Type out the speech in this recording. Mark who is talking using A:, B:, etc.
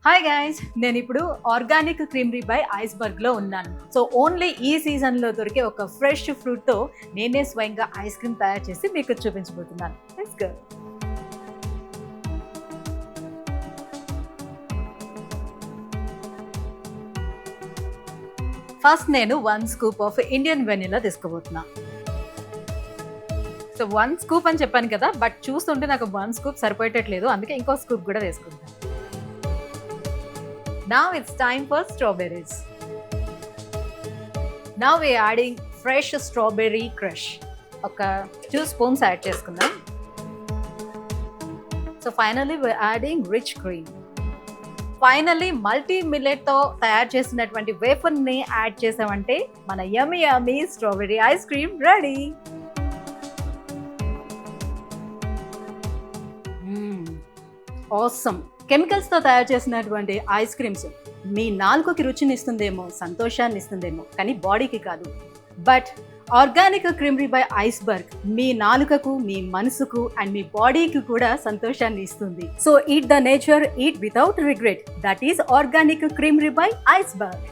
A: Hi guys, నేను ఇప్పుడు organic creamery by ఐస్బర్గ్లో ఉన్నాను. సో ఓన్లీ ఈ సీజన్లో దొరికే ఒక ఫ్రెష్ ఫ్రూట్తో నేనే స్వయంగా ఐస్ క్రీమ్ తయారు చేసి మీకు చూపించబోతున్నాను. Let's go. ఫస్ట్ నేను 1 స్కూప్ ఆఫ్ ఇండియన్ వెనిలా తీసుకోబోతున్నా. సో 1 స్కూప్ అని చెప్పాను కదా, బట్ చూస్తుంటే నాకు 1 స్కూప్ సరిపోయేటట్లేదు, అందుకే ఇంకో స్కూప్ కూడా వేసుకుంటాను. Now it's time for strawberries. Now we're adding fresh strawberry crush. ఒక 2 spoons యాడ్ చేసుకుందాం. So finally we're adding rich cream. Finally multi మిల్లెట్తో తయారు చేసినటువంటి వేఫర్ని యాడ్ చేసామంటే మన yummy yummy strawberry ice cream ready. Awesome. కెమికల్స్తో తయారు చేసినటువంటి ఐస్ క్రీమ్స్ మీ నాలుకకి రుచిని ఇస్తుందేమో, సంతోషాన్ని ఇస్తుందేమో, కానీ బాడీకి కాదు. But organic creamery by Iceberg మీ నాలుకకు, మీ మనసుకు అండ్ మీ బాడీకి కూడా సంతోషాన్ని ఇస్తుంది. So eat the nature, eat without regret. That is organic creamery by iceberg.